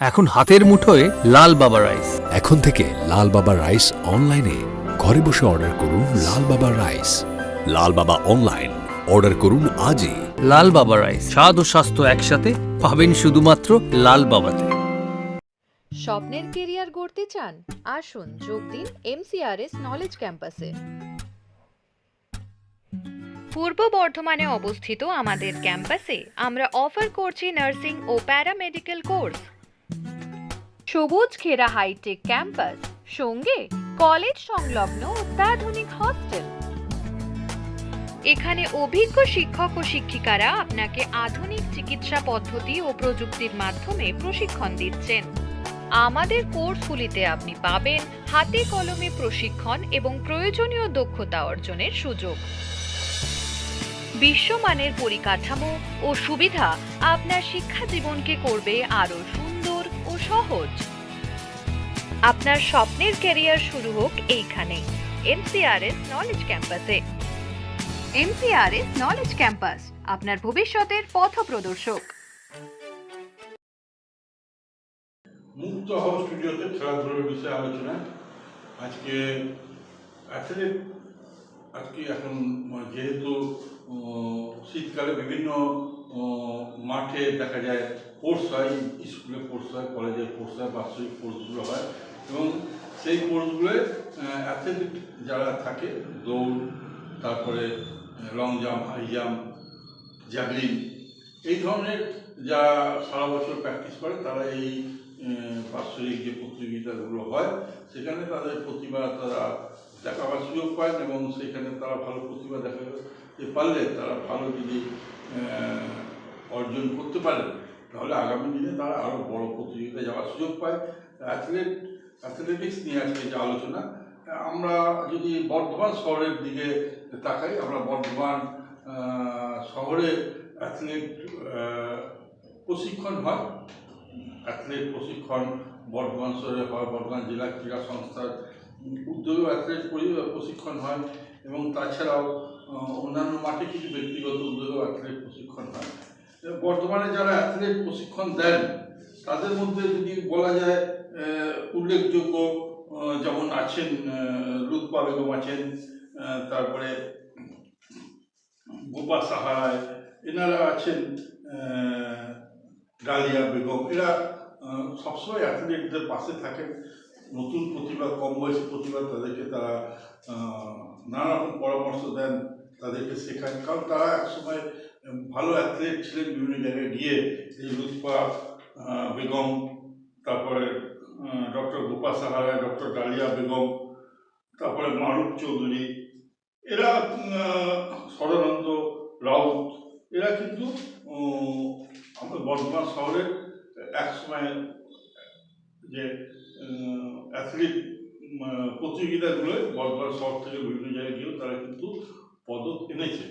এখন হাতের মুঠোয় লাল বাবা রাইস। এখন থেকে লাল বাবা রাইস অনলাইনে ঘরে বসে অর্ডার করুন। লাল বাবা রাইস, লাল বাবা অনলাইন, অর্ডার করুন আজই। লাল বাবা রাইস, স্বাদ ও স্বাস্থ্য একসাথে পাবেন শুধুমাত্র লাল বাবাতে। স্বপ্নের কেরিয়ার গড়তে চান? আসুন যোগ দিন MCRS নলেজ ক্যাম্পাসে। পূর্ব বর্ধমানে অবস্থিত আমাদের ক্যাম্পাসে আমরা অফার করছি নার্সিং ও প্যারামেডিক্যাল কোর্স। সবুজ ঘেরা হাইটেক ক্যাম্পাস, সঙ্গে কলেজ সংলগ্ন অত্যাধুনিক হস্টেল। এখানে অভিজ্ঞ শিক্ষক ও শিক্ষিকারা আপনাকে আধুনিক চিকিৎসা পদ্ধতি ও প্রযুক্তির মাধ্যমে প্রশিক্ষণ দিচ্ছেন। আমাদের কোর্সগুলিতে আপনি পাবেন হাতে কলমে প্রশিক্ষণ এবং প্রয়োজনীয় দক্ষতা অর্জনের সুযোগ। বিশ্বমানের পরিকাঠামো ও সুবিধা আপনার শিক্ষা জীবনকে করবে আরো সুন্দর ও সহজ। আপনার স্বপ্নের ক্যারিয়ার শুরু হোক এইখানে, MCRS নলেজ ক্যাম্পাসে। MCRS নলেজ ক্যাম্পাস, আপনার ভবিষ্যতের পথপ্রদর্শক। মুক্ত হব স্টুডিওতে খেলাধুলার বিষয়ে আলোচনা। আজকে অ্যাথলেট এখন যেহেতু শীতকালে বিভিন্ন মাঠে দেখা যায় কোর্স হয়, স্কুলে কোর্স হয়, কলেজে কোর্স হয়, বাৎসরিক কোর্সগুলো হয় এবং সেই কোর্সগুলোয় অ্যাথলেট যারা থাকে দৌড়, তারপরে long jump, high jump, javelin, এই ধরনের যারা সারা বছর প্র্যাকটিস করে তারা এই বাৎসরিক যে প্রতিযোগিতাগুলো হয় সেখানে তাদের প্রতিভা তারা দেখাবার সুযোগ পায় এবং সেখানে তারা ভালো প্রতিভা দেখাতে পারলে তারা ভালো যদি অর্জন করতে পারে তাহলে আগামী দিনে তারা আরও বড় প্রতিযোগিতায় যাওয়ার সুযোগ পায়। অ্যাথলেটিক্স নিয়ে আজকে যে আলোচনা, আমরা যদি বর্ধমান শহরের দিকে তাকাই, আমরা বর্ধমান শহরে অ্যাথলেট প্রশিক্ষণ হয়। অ্যাথলেট প্রশিক্ষণ বর্ধমান শহরে হয়, বর্ধমান জেলা ক্রীড়া সংস্থার উদ্যোগে অ্যাথলেট প্রশিক্ষণ হয় এবং তাছাড়াও অন্যান্য মাঠে কিছু ব্যক্তিগত উদ্যোগেও অ্যাথলেট প্রশিক্ষণ হয়। বর্তমানে যারা অ্যাথলেট প্রশিক্ষণ দেন তাদের মধ্যে যদি বলা যায় উল্লেখযোগ্য যেমন আছেন লুৎফা বেগম আছেন, তারপরে গোপা সাহায়, এনারা আছেন ডালিয়া বেগম, এরা সবসময় অ্যাথলেটদের পাশে থাকেন। নতুন প্রতিভা, কম বয়সী প্রতিভা, তাদেরকে তারা নানা রকম পরামর্শ দেন, তাদেরকে শেখান, কারণ তারা একসময় ভালো অ্যাথলেট ছিলেন বিভিন্ন জায়গায় গিয়ে। এই লুৎফা বেগম, তারপরে doctor Gopa Sahara, doctor dahlia Begum, তারপরে মারুফ চৌধুরী, এরা সদানন্দ রাউত, এরা কিন্তু আমাদের বর্ধমান শহরের একসময় যে অ্যাথলিট প্রতিযোগিতাগুলোয় বর্ধমান শহর থেকে বিভিন্ন জায়গায় গিয়েও তারা কিন্তু পদক এনেছে।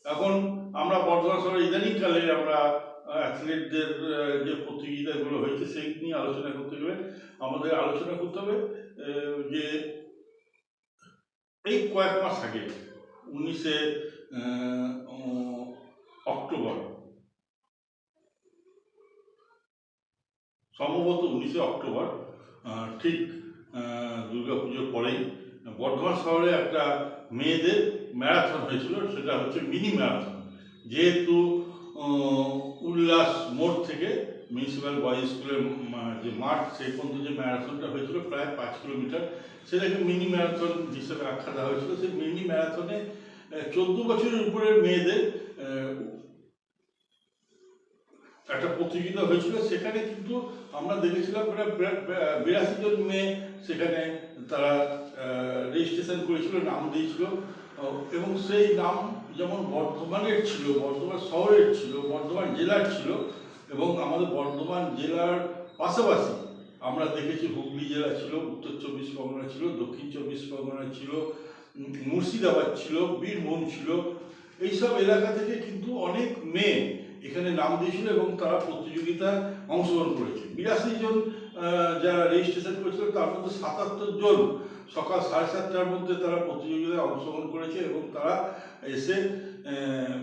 এখন আমরা বর্ধমান শহরে ইদানিংকালে আমরা অ্যাথলিটদের যে প্রতিযোগিতাগুলো হয়েছে সেই নিয়ে আলোচনা করতে গেলে আমাদের আলোচনা করতে হবে যে এই কয়েক মাস আগে 19শে অক্টোবর, সম্ভবত 19শে অক্টোবর, ঠিক দুর্গাপুজোর পরেই বর্ধমান শহরে একটা মেয়েদের ম্যারাথন হয়েছিল। সেটা হচ্ছে মিনি ম্যারাথন। যেহেতু উল্লাস মোড় থেকে মিউনিসিপ্যাল বয়েজ স্কুলের যে মাঠ সেই পর্যন্ত যে ম্যারাথনটা হয়েছিল প্রায় 5 কিলোমিটার, সেটাকে মিনি ম্যারাথন হিসেবে আখ্যা দেওয়া হয়েছিল। সেই মিনি ম্যারাথনে 14 বছরের উপরের মেয়েদের একটা প্রতিযোগিতা হয়েছিল। সেখানে কিন্তু আমরা দেখেছিলাম প্রায় 82 জন মেয়ে সেখানে তারা রেজিস্ট্রেশন করেছিল, নাম দিয়েছিল এবং সেই নাম যেমন বর্ধমানের ছিল, বর্ধমান শহরের ছিল, বর্ধমান জেলার ছিল এবং আমাদের বর্ধমান জেলার পাশাপাশি আমরা দেখেছি হুগলি জেলা ছিল, উত্তর 24 পরগনা ছিল, দক্ষিণ 24 পরগনা ছিল, মুর্শিদাবাদ ছিল, বীরভূম ছিল। এইসব এলাকা থেকে কিন্তু অনেক মেয়ে এখানে নাম দিয়েছিল এবং তারা প্রতিযোগিতায় অংশগ্রহণ করেছে। 82 জন যারা রেজিস্ট্রেশন করেছিল তার মধ্যে 77 জন সকাল 7:30টার মধ্যে তারা প্রতিযোগিতায় অংশগ্রহণ করেছে এবং তারা এসে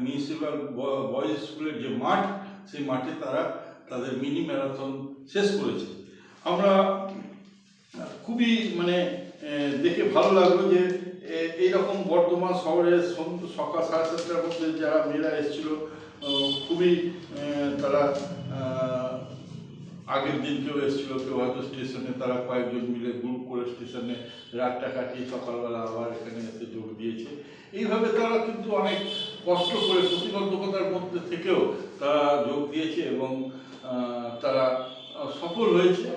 মিউনিসিপ্যাল বয়েজ স্কুলের যে মাঠ সেই মাঠে তারা তাদের মিনি ম্যারাথন শেষ করেছে। আমরা খুবই মানে দেখে ভালো লাগলো যে এইরকম বর্ধমান শহরে সকাল 7:30টার মধ্যে যারা মেয়েরা এসেছিল খুবই তারা আগের দিন কেউ এসেছিল, কেউ হয়তো স্টেশনে তারা কয়েকজন মিলে গ্রুপ করে স্টেশনে রাতটা কাটিয়ে সকালবেলা আবার এখানে এসে যোগ দিয়েছে। এইভাবে তারা কিন্তু অনেক কষ্ট করে প্রতিবন্ধকতার মধ্যে থেকেও তারা যোগ দিয়েছে এবং তারা সফল হয়েছে।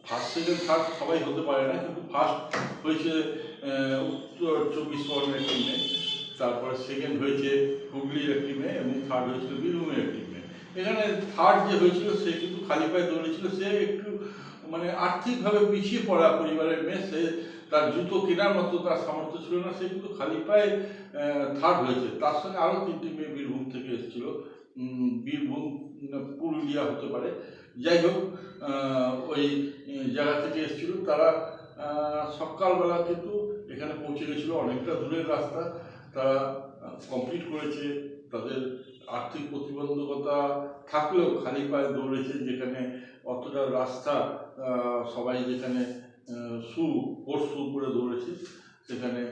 ফার্স্ট সেকেন্ড থার্ড সবাই হতে পারে না, কিন্তু ফার্স্ট হয়েছে উত্তর 24 পরগনার একটি মেয়ে, তারপরে সেকেন্ড হয়েছে হুগলির একটি মেয়ে এবং থার্ড হয়েছিল বীরভূমের একটি মেয়ে। এখানে থার্ড যে হয়েছিল সে কিন্তু খালি পায়ে দৌড়েছিল। সে একটু মানে আর্থিকভাবে পিছিয়ে পড়া পরিবারের মেয়ে, সে তার জুতো কেনার মতো তার সামর্থ্য ছিল না, সে কিন্তু খালি পায়ে থার্ড হয়েছে। তার সঙ্গে আরও 3টি মেয়ে বীরভূম থেকে এসেছিল, বীরভূম পুরুলিয়া হতে পারে, যাই হোক ওই জায়গা থেকে এসেছিল। তারা সকালবেলা কিন্তু এখানে পৌঁছে গেছিলো, অনেকটা দূরের রাস্তা তারা কমপ্লিট করেছে। তাদের আর্থিক প্রতিবন্ধকতা থাকলেও খালি পায়ে দৌড়েছে, যেখানে অতটা রাস্তা সবাই যেখানে স্পোর্টস শু করে দৌড়েছে সেখানে।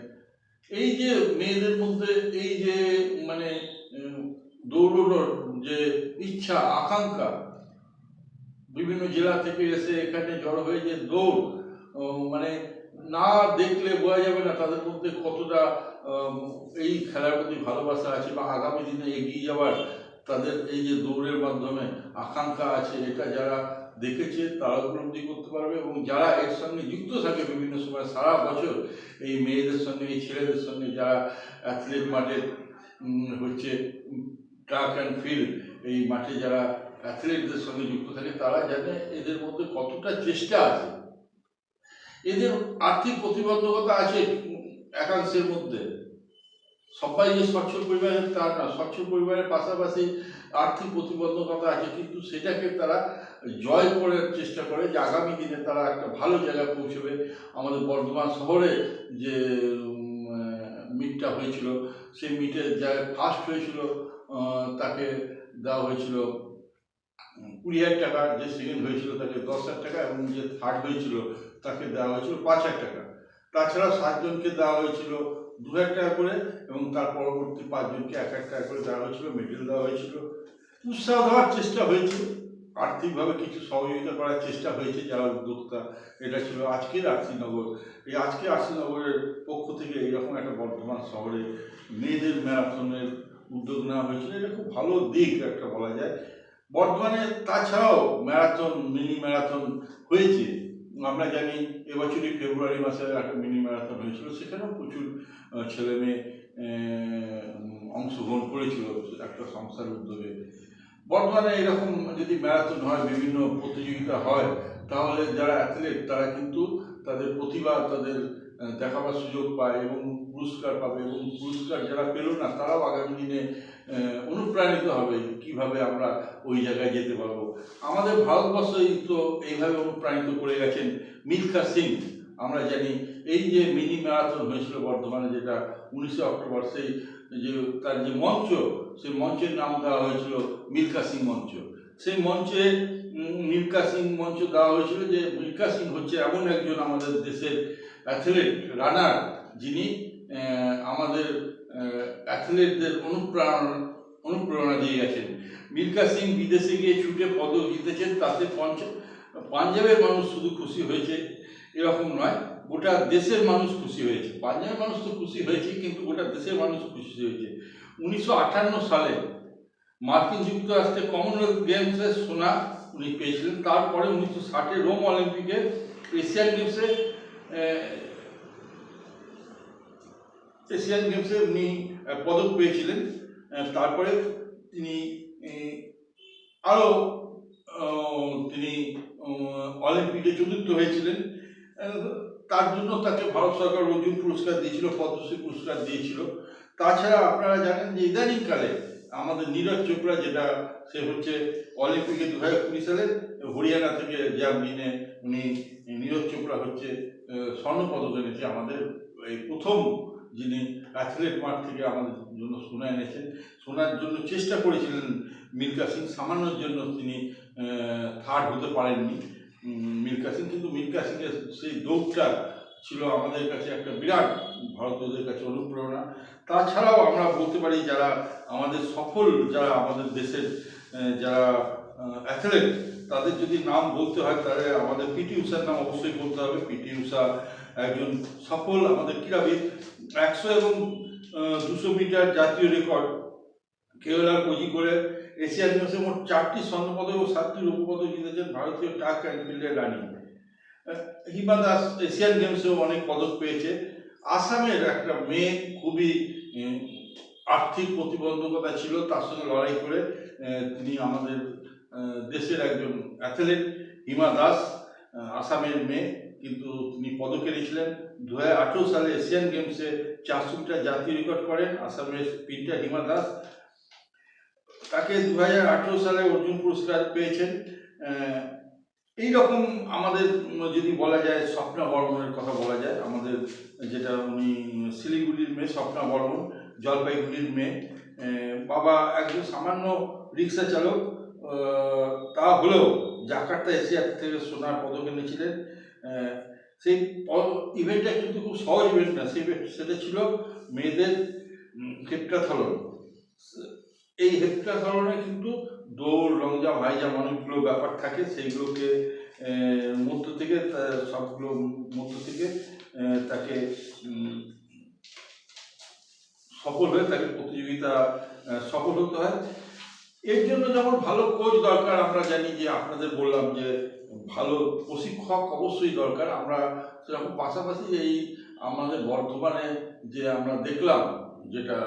এই যে মেয়েদের মধ্যে এই যে মানে দৌড়ানোর যে ইচ্ছা আকাঙ্ক্ষা, বিভিন্ন জেলা থেকে এসে এখানে জড়ো হয়ে যে দৌড়, মানে না দেখলে বোঝা যাবে না তাদের মধ্যে কতটা এই খেলার প্রতি ভালোবাসা আছে বা আগামী দিনে এগিয়ে যাওয়ার তাদের এই যে দৌড়ের মাধ্যমে আকাঙ্ক্ষা আছে। এটা যারা দেখেছে তারা উপলব্ধি করতে পারবে এবং যারা এর সঙ্গে যুক্ত থাকে বিভিন্ন সময় সারা বছর এই মেয়েদের সঙ্গে, এই ছেলেদের সঙ্গে, যারা অ্যাথলেট মাঠে হচ্ছে ট্র্যাক অ্যান্ড ফিল্ড, এই মাঠে যারা অ্যাথলেটদের সঙ্গে যুক্ত থাকে তারা জানে এদের মধ্যে কতটা চেষ্টা আছে। এদের আর্থিক প্রতিবন্ধকতা আছে একাংশের মধ্যে, সবাই যে সচ্ছল পরিবারের তা না, সচ্ছল পরিবারের পাশাপাশি আর্থিক প্রতিবন্ধকতা আছে, কিন্তু সেটাকে তারা জয় করার চেষ্টা করে যে আগামী দিনে তারা একটা ভালো জায়গায় পৌঁছবে। আমাদের বর্ধমান শহরে যে মিটটা হয়েছিল, সেই মিটের যারা ফার্স্ট হয়েছিল তাকে দেওয়া হয়েছিল 20,000 টাকা, যে সেকেন্ড হয়েছিল তাকে 10,000 টাকা এবং যে থার্ড হয়েছিল তাকে দেওয়া হয়েছিল 5,000 টাকা। তাছাড়া 7 জনকে দেওয়া হয়েছিল 2,000 টাকা করে এবং তার পরবর্তী 5 জনকে 1,000 টাকা করে দেওয়া হয়েছিল, মেডেল দেওয়া হয়েছিল। উৎসাহ দেওয়ার চেষ্টা হয়েছে, আর্থিকভাবে কিছু সহযোগিতা করার চেষ্টা হয়েছে যারা উদ্যোক্তা। এটা ছিল আজকের আরসিনগর। এই আজকে আরসিনগরের পক্ষ থেকে এইরকম একটা বর্ধমান শহরে মেয়েদের ম্যারাথনের উদ্যোগ নেওয়া হয়েছিল। এটা খুব ভালো দিক একটা বলা যায়। বর্ধমানে তাছাড়াও ম্যারাথন, মিনি ম্যারাথন হয়েছে। আমরা জানি এবছরই ফেব্রুয়ারি মাসে একটা মিনি ম্যারাথন হয়েছিল, সেখানেও প্রচুর ছেলে মেয়ে অংশগ্রহণ করেছিল একটা সংস্থার উদ্যোগে। বর্তমানে এরকম যদি ম্যারাথন হয়, বিভিন্ন প্রতিযোগিতা হয়, তাহলে যারা অ্যাথলেট তারা কিন্তু তাদের প্রতিভা তাদের দেখাবার সুযোগ পায় এবং পুরস্কার পাবে, এবং পুরস্কার যারা পেল না তারাও আগামী দিনে অনুপ্রাণিত হবে কিভাবে আমরা ওই জায়গায় যেতে পারবো। আমাদের ভারতবর্ষই তো এইভাবে অনুপ্রাণিত করে গেছেন মিলখা সিং। আমরা জানি এই যে মিনি ম্যারাথন হয়েছিল বর্ধমানে, যেটা 19 অক্টোবর, সেই যে তার যে মঞ্চ, সেই মঞ্চের নাম দেওয়া হয়েছিল মিলখা সিং মঞ্চ। সেই মঞ্চে মিলখা সিং মঞ্চ দেওয়া হয়েছিল যে মিলখা সিং হচ্ছে এমন একজন আমাদের দেশের অ্যাথলেট রানার, যিনি আমাদের অ্যাথলেটদের অনুপ্রেরণা দিয়ে গেছেন। মিলখা সিং বিদেশে গিয়ে ছুটে পদক জিতেছেন, তাতে পাঞ্জাবের মানুষ শুধু খুশি হয়েছে এরকম নয়, গোটা দেশের মানুষ খুশি হয়েছে। পাঞ্জাবের মানুষ তো খুশি হয়েছে, কিন্তু গোটা দেশের মানুষ খুশি হয়েছে। 1958 সালে মার্কিন যুক্তরাষ্ট্রে কমনওয়েলথ গেমসে সোনা উনি পেয়েছিলেন। তারপরে 1960 রোম অলিম্পিকে, এশিয়ান গেমসে উনি পদক পেয়েছিলেন। তারপরে তিনি আরও তিনি অলিম্পিকে চতুর্থ হয়েছিলেন। তার জন্য তাকে ভারত সরকার অর্জুন পুরস্কার দিয়েছিল, পদ্মশ্রী পুরস্কার দিয়েছিল। তাছাড়া আপনারা জানেন যে ইদানিংকালে আমাদের নীরজ চোপড়া, যেটা সে হচ্ছে অলিম্পিকে 2020 সালে হরিয়ানা থেকে জ্যাভলিনে উনি নীরজ চোপড়া হচ্ছে স্বর্ণপদক এনেছে। আমাদের এই প্রথম যিনি অ্যাথলেট মাঠ থেকে আমাদের জন্য সোনা এনেছেন। সোনার জন্য চেষ্টা করেছিলেন মিলখা সিং, সামান্যর জন্য তিনি থার্ড হতে পারেননি মিল্খা সিং, কিন্তু মিল্খা সিংয়ের সেই দৌড়টা ছিল আমাদের কাছে একটা বিরাট ভারতীয়দের কাছে অনুপ্রেরণা। তাছাড়াও আমরা বলতে পারি যারা আমাদের সফল, যারা আমাদের দেশের যারা অ্যাথলেট, তাদের যদি নাম বলতে হয় তাহলে আমাদের পিটি উষার নাম অবশ্যই বলতে হবে। পিটি উষা একজন সফল আমাদের ক্রীড়াবিদ। 100 এবং 200 মিটার জাতীয় রেকর্ড কেওলার কোজি করে এশিয়ান গেমসে মোট 4টি স্বর্ণপদক ও 7টি রৌপ্যপদক জিতেছেন ভারতীয় ট্র্যাক অ্যান্ড ফিল্ডের রানী। হিমা দাস এশিয়ান গেমসেও অনেক পদক পেয়েছে। আসামের একটা মেয়ে, খুবই আর্থিক প্রতিবন্ধকতা ছিল, তার সঙ্গে লড়াই করে তিনি আমাদের দেশের একজন অ্যাথলেট। হিমা দাস আসামের মেয়ে, কিন্তু তিনি পদক এনেছিলেন। 2018 সালে এশিয়ান গেমসে 400 মিটার জাতীয় রেকর্ড করেন আসামের স্প্রিন্টার হিমা দাস। তাকে 2018 সালে অর্জুন পুরস্কার পেয়েছেন। এইরকম আমাদের যদি বলা যায়, স্বপ্না বর্মনের কথা বলা যায়, আমাদের যেটা উনি শিলিগুড়ির মেয়ে স্বপ্না বর্মন, জলপাইগুড়ির মেয়ে। বাবা একজন সামান্য রিক্সা চালক, তা হলেও জাকার্তা এশিয়া থেকে সোনার পদক এনেছিলেন। সেই ইভেন্টটা কিন্তু খুব সহজ ইভেন্ট না, সেটা ছিল মেয়েদের হেপ্টাথলন। এই হেপ্টাথলনে কিন্তু দৌড়, লং জাম্প, হাই জাম্প অনেকগুলো ব্যাপার থাকে, সেইগুলোকে মধ্য থেকে সবগুলো মধ্য থেকে তাকে সফল হয়ে তাকে প্রতিযোগিতা সফল হতে হয়। এর জন্য যেমন ভালো কোচ দরকার, আমরা জানি যে আপনাদের বললাম যে ভালো প্রশিক্ষক অবশ্যই দরকার। আমরা সেরকম পাশাপাশি এই আমাদের বর্ধমানে যে আমরা দেখলাম যেটা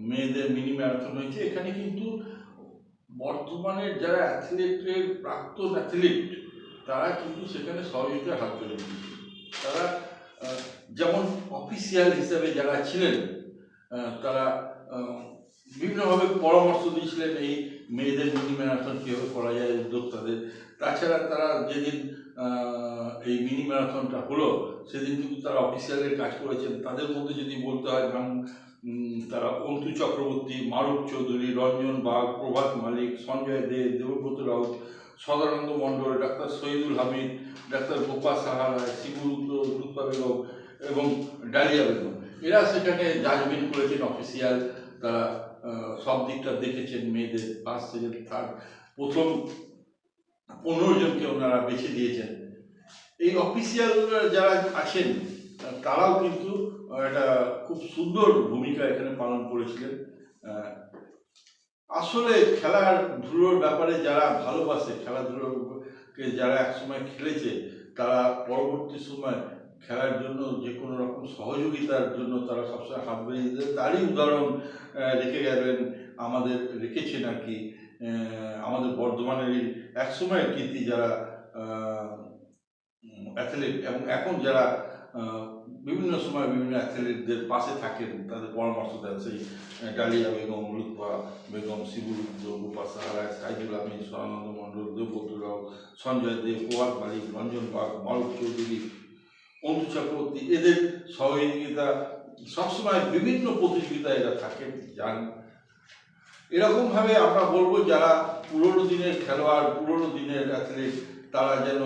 মেয়েদের মিনি ম্যারাথন হয়েছে, এখানে কিন্তু বর্তমানের যারা অ্যাথলেটের প্রাক্তন অ্যাথলিট, তারা কিন্তু সেখানে সহযোগিতার হাত ধরে দিয়েছে। তারা যেমন অফিসিয়াল হিসাবে যারা ছিলেন, তারা বিভিন্নভাবে পরামর্শ দিয়েছিলেন এই মেয়েদের মিনি ম্যারাথন কীভাবে করা যায় উদ্যোক্তাদের। তাছাড়া তারা যেদিন এই মিনি ম্যারাথনটা হলো সেদিন কিন্তু তারা অফিসিয়ালের কাজ করেছেন। তাদের মধ্যে যদি বলতে হয়, তারা অন্তু চক্রবর্তী, মারুফ চৌধুরী, রঞ্জন বাগ, প্রভাত মালিক, সঞ্জয় দে, দেবব্রত রাউত, সদানন্দ মণ্ডল, ডাক্তার শহীদুল হামিদ, ডাক্তার গোপা সাহা রায়, শিবুরুত্পা বেগম এবং ডালিয়া বেগম, এরা সেখানে জাজমেন্ট করেছেন অফিসিয়াল। তারা সব দিকটা দেখেছেন, মেয়েদের ফার্স্ট, সেকেন্ড, থার্ড, প্রথম 15 জনকে ওনারা বেছে দিয়েছেন। এই অফিসিয়াল যারা আছেন তারাও কিন্তু একটা খুব সুন্দর ভূমিকা এখানে পালন করেছিলেন। আসলে খেলাধুলোর ব্যাপারে যারা ভালোবাসে, খেলাধুলোকে যারা একসময় খেলেছে, তারা পরবর্তী সময় খেলার জন্য যে কোনো রকম সহযোগিতার জন্য তারা সবসময় হাত বাড়িয়ে দেয়। তারই উদাহরণ রেখেছেন আর কি আমাদের বর্ধমানেরই একসময়ের কীর্তি যারা অ্যাথলেট, এবং এখন যারা বিভিন্ন সময় বিভিন্ন অ্যাথলেটদের পাশে থাকেন, তাদের পরামর্শ দেন। সেই ডালিয়া বেগম, লুৎফা বেগম, শিবুরুদ্র, গোপা সাহারায়, সাইদুল আমিন, সদানন্দ মণ্ডল, দেবব্রত রাও, সঞ্জয় দেব, প্রভাত মালিক, রঞ্জন বাগ, মারুফ চৌধুরী, অন্তু চক্রবর্তী, এদের সহযোগিতা সবসময় বিভিন্ন প্রতিযোগিতায় এরা থাকেন, যান। এরকমভাবে আমরা বলবো যারা পুরোনো দিনের খেলোয়াড়, পুরোনো দিনের অ্যাথলিট, তারা যেন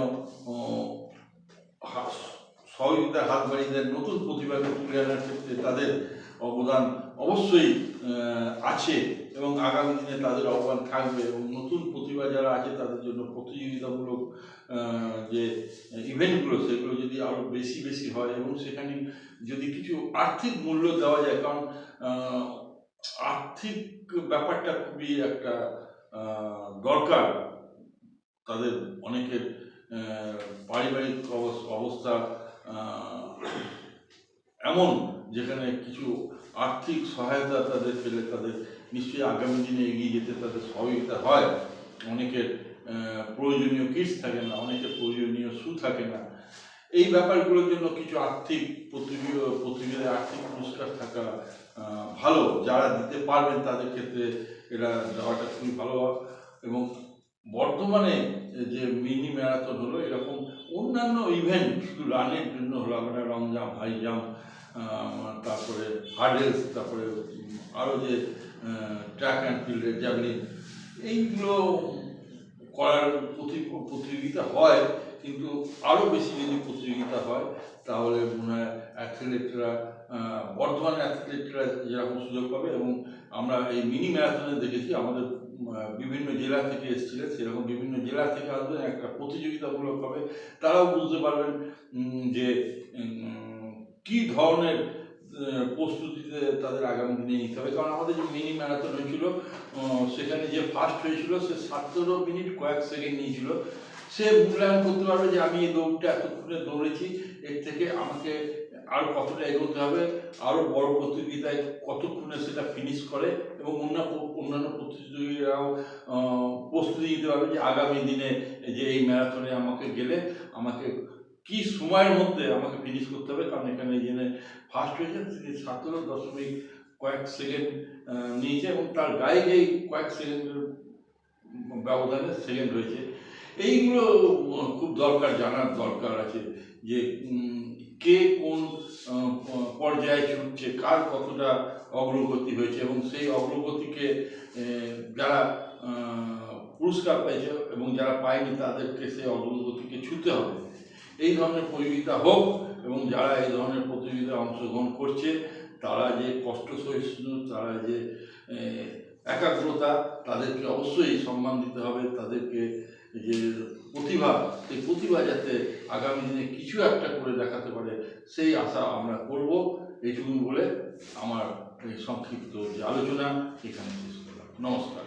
সহযোগিতার হাত বাড়িয়ে দেন। নতুন প্রতিভাকে তুলে আনার ক্ষেত্রে তাদের অবদান অবশ্যই আছে এবং আগামী দিনে তাদের অবদান থাকবে। এবং নতুন প্রতিভা যারা আছে তাদের জন্য প্রতিযোগিতামূলক যে ইভেন্টগুলো, সেগুলো যদি আরও বেশি বেশি হয় এবং সেখানে যদি কিছু আর্থিক মূল্য দেওয়া যায়, কারণ আর্থিক ব্যাপারটা খুবই একটা দরকার। তাদের অনেকের পারিবারিক অবস্থা এমন যেখানে কিছু আর্থিক সহায়তা তাদের পেলে তাদের নিশ্চয়ই আগামী দিনে এগিয়ে যেতে তাদের সহযোগিতা হয়। অনেকের প্রয়োজনীয় কিটস থাকে না, অনেকের প্রয়োজনীয় শু থাকে না। এই ব্যাপারগুলোর জন্য কিছু আর্থিক প্রতিযোগিতায় আর্থিক পুরস্কার থাকা ভালো। যারা দিতে পারবেন তাদের ক্ষেত্রে এরা দেওয়াটা খুবই ভালো। এবং বর্তমানে যে মিনি ম্যারাথন হলো, এরকম অন্যান্য ইভেন্ট শুধু রানের জন্য হলো, আমরা লং জাম্প, হাই জাম্প, তারপরে হার্ডেলস, তারপরে আরও যে ট্র্যাক অ্যান্ড ফিল্ডের জ্যাভলিন, এইগুলো করার প্রতিযোগিতা হয়, কিন্তু আরও বেশি যদি প্রতিযোগিতা হয় তাহলে মনে হয় অ্যাথলেটরা, বর্ধমানের অ্যাথলেটরা যেরকম সুযোগ পাবে। এবং আমরা এই মিনি ম্যারাথনে দেখেছি আমাদের বিভিন্ন জেলা থেকে এসেছিলেন, সেরকম বিভিন্ন জেলা থেকে আসবেন, একটা প্রতিযোগিতামূলক হবে, তারাও বুঝতে পারবেন যে কী ধরনের প্রস্তুতিতে তাদের আগামী দিনে নিতে হবে। কারণ আমাদের যে মিনি ম্যারাথন হয়েছিল সেখানে যে ফার্স্ট হয়েছিল সে 17 মিনিট কয়েক সেকেন্ড নিয়েছিল। সে মূল্যায়ন করতে পারবে যে আমি এই দৌড়টা এতক্ষণে দৌড়েছি, এর থেকে আমাকে আরও কতটা এগোতে হবে, আরও বড় প্রতিযোগিতায় কতক্ষণে সেটা ফিনিশ করে, এবং অন্যান্য প্রতিযোগীরাও প্রস্তুতি নিতে পারবে যে আগামী দিনে যে এই ম্যারাথনে আমাকে গেলে আমাকে কী সময়ের মধ্যে আমাকে ফিনিশ করতে হবে। কারণ এখানে জেনে ফার্স্ট হয়েছে তিনি 17 কয়েক সেকেন্ড নিয়েছে, এবং তার গায়ে গিয়ে কয়েক সেকেন্ডের ব্যবধানে সেকেন্ড হয়েছে। এইগুলো খুব জানার দরকার আছে যে কে কোন পর্যায়ে ছুটছে, কার কতটা অগ্রগতি হয়েছে, এবং সেই অগ্রগতিকে যারা পুরস্কার পেয়েছে এবং যারা পায়নি তাদেরকে সেই অগ্রগতিকে ছুঁতে হবে। এই ধরনের প্রতিযোগিতা হোক, এবং যারা এই ধরনের প্রতিযোগিতায় অংশগ্রহণ করছে তারা যে কষ্ট সহিষ্ণু, তারা যে একাগ্রতা, তাদেরকে অবশ্যই সম্মান দিতে হবে। তাদেরকে যে প্রতিভা, সেই প্রতিভা যাতে আগামী দিনে কিছু একটা করে দেখাতে পারে সেই আশা আমরা করব। এইটুকু বলে আমার এই সংক্ষিপ্ত যে আলোচনা এখানে শেষ করলাম। নমস্কার।